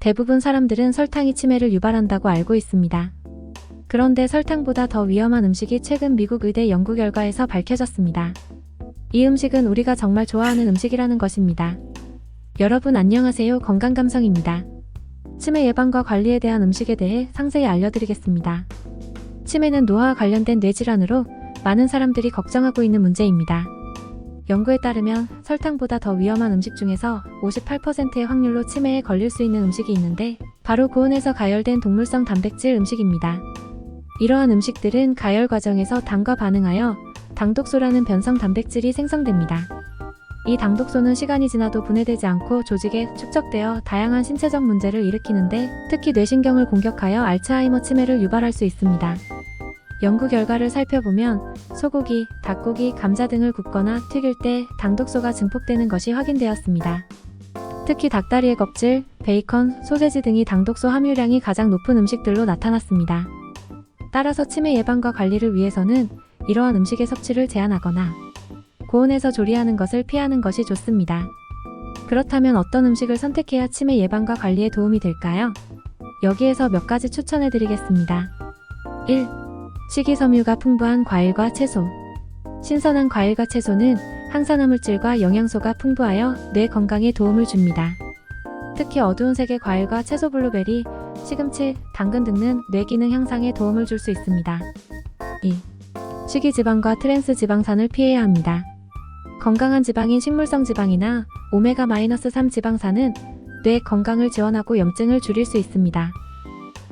대부분 사람들은 설탕이 치매를 유발한다고 알고 있습니다. 그런데 설탕보다 더 위험한 음식이 최근 미국 의대 연구 결과에서 밝혀졌습니다. 이 음식은 우리가 정말 좋아하는 음식이라는 것입니다. 여러분 안녕하세요. 건강감성입니다. 치매 예방과 관리에 대한 음식에 대해 상세히 알려드리겠습니다. 치매는 노화와 관련된 뇌질환으로 많은 사람들이 걱정하고 있는 문제입니다. 연구에 따르면 설탕보다 더 위험한 음식 중에서 58%의 확률로 치매에 걸릴 수 있는 음식이 있는데 바로 고온에서 가열된 동물성 단백질 음식입니다. 이러한 음식들은 가열 과정에서 당과 반응하여 당독소라는 변성 단백질이 생성됩니다. 이 당독소는 시간이 지나도 분해되지 않고 조직에 축적되어 다양한 신체적 문제를 일으키는데 특히 뇌신경을 공격하여 알츠하이머 치매를 유발할 수 있습니다. 연구 결과를 살펴보면 소고기, 닭고기, 감자 등을 굽거나 튀길 때 당독소가 증폭되는 것이 확인되었습니다. 특히 닭다리의 껍질, 베이컨, 소세지 등이 당독소 함유량이 가장 높은 음식들로 나타났습니다. 따라서 치매 예방과 관리를 위해서는 이러한 음식의 섭취를 제한하거나 고온에서 조리하는 것을 피하는 것이 좋습니다. 그렇다면 어떤 음식을 선택해야 치매 예방과 관리에 도움이 될까요? 여기에서 몇 가지 추천해 드리겠습니다. 1. 식이섬유가 풍부한 과일과 채소. 신선한 과일과 채소는 항산화물질과 영양소가 풍부하여 뇌 건강에 도움을 줍니다. 특히 어두운 색의 과일과 채소 블루베리, 시금치, 당근 등은 뇌 기능 향상에 도움을 줄 수 있습니다. 2. 식이지방과 트랜스 지방산을 피해야 합니다. 건강한 지방인 식물성 지방이나 오메가-3 지방산은 뇌 건강을 지원하고 염증을 줄일 수 있습니다.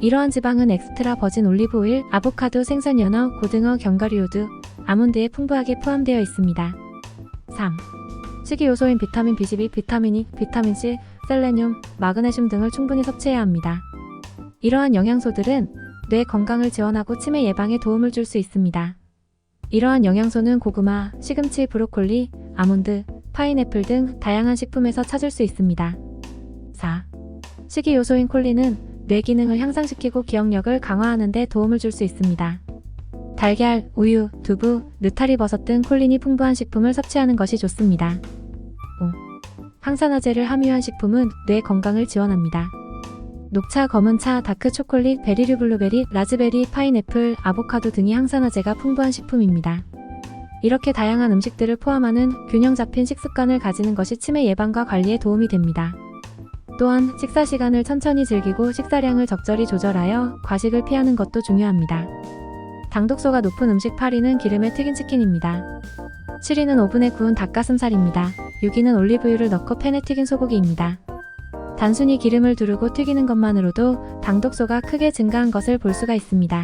이러한 지방은 엑스트라 버진 올리브 오일, 아보카도, 생선, 연어, 고등어, 견과류우드, 아몬드에 풍부하게 포함되어 있습니다. 3. 식이요소인 비타민 B12, 비타민 E, 비타민 C, 셀레늄, 마그네슘 등을 충분히 섭취해야 합니다. 이러한 영양소들은 뇌 건강을 지원하고 치매 예방에 도움을 줄 수 있습니다. 이러한 영양소는 고구마, 시금치, 브로콜리, 아몬드, 파인애플 등 다양한 식품에서 찾을 수 있습니다. 4. 식이요소인 콜린은 뇌 기능을 향상시키고 기억력을 강화하는 데 도움을 줄 수 있습니다. 달걀, 우유, 두부, 느타리 버섯 등 콜린이 풍부한 식품을 섭취하는 것이 좋습니다. 5. 항산화제를 함유한 식품은 뇌 건강을 지원합니다. 녹차, 검은차, 다크 초콜릿, 베리류 블루베리, 라즈베리, 파인애플, 아보카도 등이 항산화제가 풍부한 식품입니다. 이렇게 다양한 음식들을 포함하는 균형 잡힌 식습관을 가지는 것이 치매 예방과 관리에 도움이 됩니다. 또한 식사 시간을 천천히 즐기고 식사량을 적절히 조절하여 과식을 피하는 것도 중요합니다. 당독소가 높은 음식 8위는 기름에 튀긴 치킨입니다. 7위는 오븐에 구운 닭가슴살입니다. 6위는 올리브유를 넣고 팬에 튀긴 소고기입니다. 단순히 기름을 두르고 튀기는 것만으로도 당독소가 크게 증가한 것을 볼 수가 있습니다.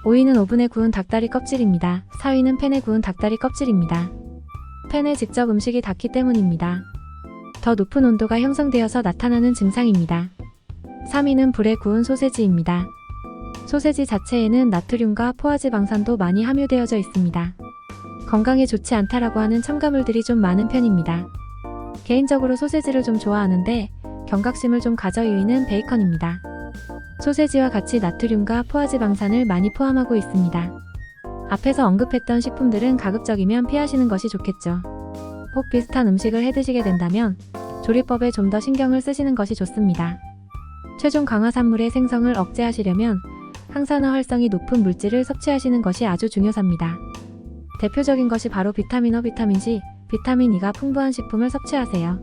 5위는 오븐에 구운 닭다리 껍질입니다. 4위는 팬에 구운 닭다리 껍질입니다. 팬에 직접 음식이 닿기 때문입니다. 더 높은 온도가 형성되어서 나타나는 증상입니다. 3위는 불에 구운 소세지입니다. 소세지 자체에는 나트륨과 포화지방산도 많이 함유되어져 있습니다. 건강에 좋지 않다라고 하는 첨가물들이 좀 많은 편입니다. 개인적으로 소세지를 좀 좋아하는데 경각심을 좀 가져 2위는 베이컨입니다. 소세지와 같이 나트륨과 포화지방산을 많이 포함하고 있습니다. 앞에서 언급했던 식품들은 가급적이면 피하시는 것이 좋겠죠. 혹 비슷한 음식을 해드시게 된다면 조리법에 좀 더 신경을 쓰시는 것이 좋습니다. 최종 강화산물의 생성을 억제하시려면 항산화 활성이 높은 물질을 섭취하시는 것이 아주 중요합니다. 대표적인 것이 바로 비타민 O, 비타민 C, 비타민 E가 풍부한 식품을 섭취하세요.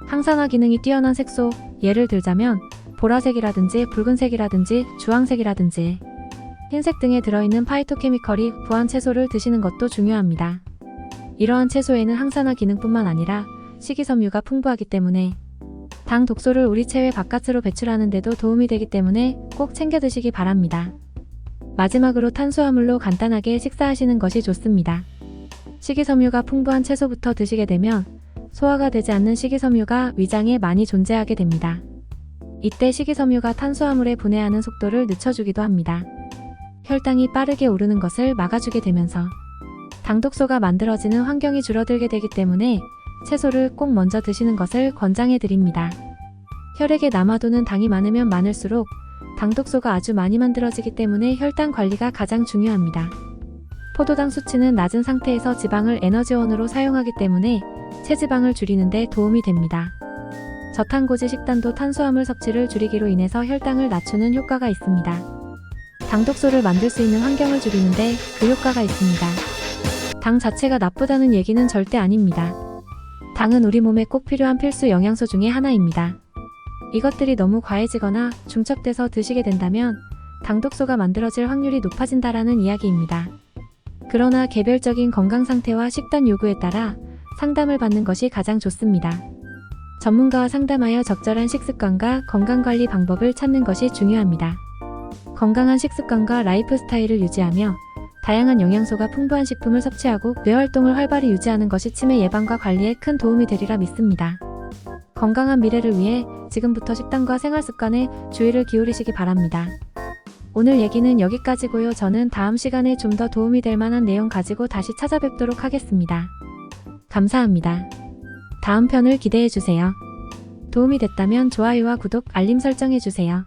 항산화 기능이 뛰어난 색소, 예를 들자면 보라색이라든지 붉은색이라든지 주황색이라든지 흰색 등에 들어있는 파이토케미컬이 부한 채소를 드시는 것도 중요합니다. 이러한 채소에는 항산화 기능뿐만 아니라 식이섬유가 풍부하기 때문에 당 독소를 우리 체외 바깥으로 배출하는 데도 도움이 되기 때문에 꼭 챙겨 드시기 바랍니다. 마지막으로 탄수화물로 간단하게 식사하시는 것이 좋습니다. 식이섬유가 풍부한 채소부터 드시게 되면 소화가 되지 않는 식이섬유가 위장에 많이 존재하게 됩니다. 이때 식이섬유가 탄수화물에 분해하는 속도를 늦춰주기도 합니다. 혈당이 빠르게 오르는 것을 막아주게 되면서 당독소가 만들어지는 환경이 줄어들게 되기 때문에 채소를 꼭 먼저 드시는 것을 권장해 드립니다. 혈액에 남아도는 당이 많으면 많을수록 당독소가 아주 많이 만들어지기 때문에 혈당 관리가 가장 중요합니다. 포도당 수치는 낮은 상태에서 지방을 에너지원으로 사용하기 때문에 체지방을 줄이는 데 도움이 됩니다. 저탄고지 식단도 탄수화물 섭취를 줄이기로 인해서 혈당을 낮추는 효과가 있습니다. 당독소를 만들 수 있는 환경을 줄이는데 그 효과가 있습니다. 당 자체가 나쁘다는 얘기는 절대 아닙니다. 당은 우리 몸에 꼭 필요한 필수 영양소 중에 하나입니다. 이것들이 너무 과해지거나 중첩돼서 드시게 된다면 당독소가 만들어질 확률이 높아진다라는 이야기입니다. 그러나 개별적인 건강 상태와 식단 요구에 따라 상담을 받는 것이 가장 좋습니다. 전문가와 상담하여 적절한 식습관과 건강관리 방법을 찾는 것이 중요합니다. 건강한 식습관과 라이프 스타일을 유지하며 다양한 영양소가 풍부한 식품을 섭취하고 뇌활동을 활발히 유지하는 것이 치매 예방과 관리에 큰 도움이 되리라 믿습니다. 건강한 미래를 위해 지금부터 식단과 생활습관에 주의를 기울이시기 바랍니다. 오늘 얘기는 여기까지고요. 저는 다음 시간에 좀 더 도움이 될 만한 내용 가지고 다시 찾아뵙도록 하겠습니다. 감사합니다. 다음 편을 기대해주세요. 도움이 됐다면 좋아요와 구독, 알림 설정해주세요.